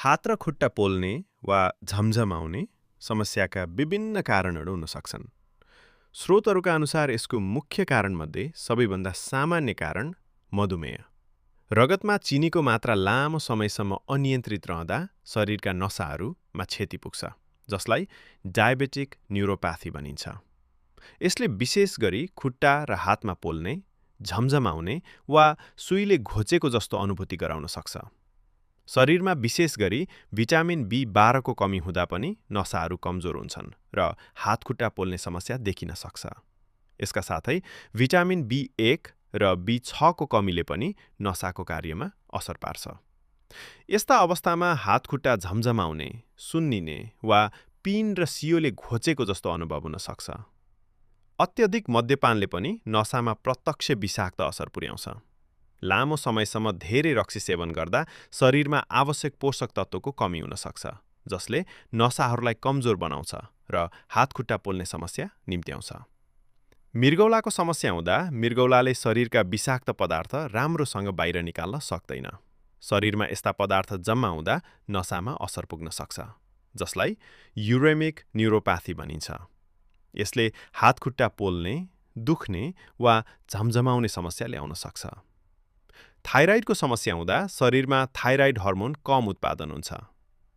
हात र खुट्टा पोल्ने वा झमझमाउने समस्याका विभिन्न कारणहरू हुन सक्छन्। स्रोतहरूका अनुसार यसको मुख्य कारणमध्ये सबैभन्दा सामान्य कारण मधुमेह। रगतमा चिनीको मात्रा लामो समयसम्म अनियन्त्रित रहँदा शरीरका नसाहरूमा क्षति पुग्छ, जसलाई डायबेटिक न्युरोप्याथी भनिन्छ। यसले विशेष गरी खुट्टा र हातमा पोल्ने, झमझमाउने वा सुईले घोचेको जस्तो अनुभूति गराउन सक्छ। शरीरमा विशेष गरी भिटामिन बी12 को कमी हुँदा पनि नसाहरू कमजोर हुन्छन् र हातखुट्टा पोल्ने समस्या देखिन सक्छ। यसका साथै भिटामिन बी1 र बी6 को कमीले पनि नसाको कार्यमा असर पार्छ। यस्ता अवस्थामा हातखुट्टा झमझमाउने, सुन्निने वा पिन र सियोले घोचेको जस्तो अनुभव हुन सक्छ। अत्यधिक मद्यपानले पनि नसामा प्रत्यक्ष विषाक्त असर पुर्याउँछ। लामो समयसम्म धेरै रक्सी सेवन गर्दा शरीरमा आवश्यक पोषक तत्त्वको कमी हुन सक्छ, जसले नसाहरूलाई कमजोर बनाउँछ र हातखुट्टा पोल्ने समस्या निम्त्याउँछ। मृगौलाको समस्या हुँदा मृगौलाले शरीरका विषाक्त पदार्थ राम्रोसँग बाहिर निकाल्न सक्दैन। शरीरमा यस्ता पदार्थ जम्मा हुँदा नसामा असर पुग्न सक्छ, जसलाई युरेमिक न्युरोप्याथी भनिन्छ। यसले हातखुट्टा पोल्ने, दुख्ने वा झमझमाउने समस्या ल्याउन सक्छ। थाइराइडको समस्या हुँदा शरीरमा थाइराइड हर्मोन कम उत्पादन हुन्छ।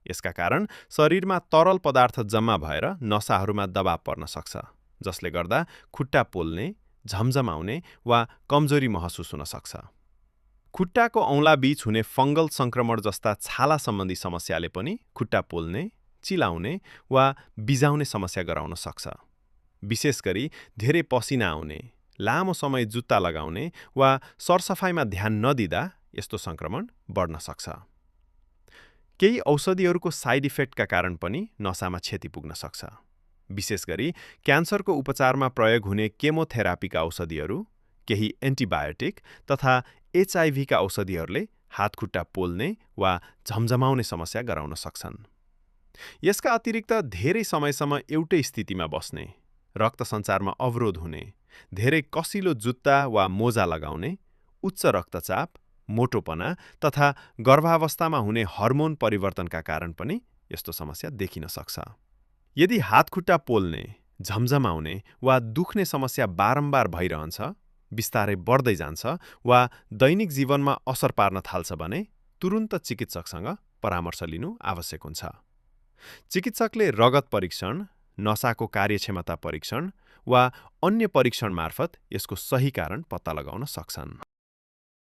यसका कारण शरीरमा तरल पदार्थ जम्मा भएर नसाहरूमा दबाव पर्न सक्छ, जसले गर्दा खुट्टा पोल्ने, झमझमाउने वा कमजोरी महसुस हुन सक्छ। खुट्टाको औँला बीच हुने फङ्गल संक्रमण जस्ता छाला सम्बन्धी समस्याले पनि खुट्टा पोल्ने, चिलाउने वा बिजाउने समस्या गराउन सक्छ। विशेष गरी धेरै पसिना आउने, लामो समय जुत्ता लगाउने वा सरसफाइमा ध्यान नदिँदा यस्तो संक्रमण बढ्न सक्छ। केही औषधिहरूको साइड इफेक्टका कारण पनि नसामा क्षति पुग्न सक्छ। विशेष गरी क्यान्सरको उपचारमा प्रयोग हुने केमोथेरापीका औषधिहरू, केही एन्टिबायोटिक तथा एचआइभीका औषधिहरूले हातखुट्टा पोल्ने वा झमझमाउने समस्या गराउन सक्छन्। यसका अतिरिक्त धेरै समयसम्म एउटै स्थितिमा बस्ने, रक्त सञ्चारमा अवरोध हुने, धेरै कसिलो जुत्ता वा मोजा लगाउने, उच्च रक्तचाप, मोटोपना तथा गर्भावस्थामा हुने हर्मोन परिवर्तनका कारण पनि यस्तो समस्या देखिन सक्छ। यदि हातखुट्टा पोल्ने, झमझमाउने वा दुख्ने समस्या बारम्बार भइरहन्छ, बिस्तारै बढ्दै जान्छ वा दैनिक जीवनमा असर पार्न थाल्छ भने तुरुन्त चिकित्सकसँग परामर्श लिनु आवश्यक हुन्छ। चिकित्सकले रगत परीक्षण, नसाको कार्यक्षमता परीक्षण वा अन्य परीक्षण मार्फत यसको सही कारण पत्ता लगाउन सक्छन्।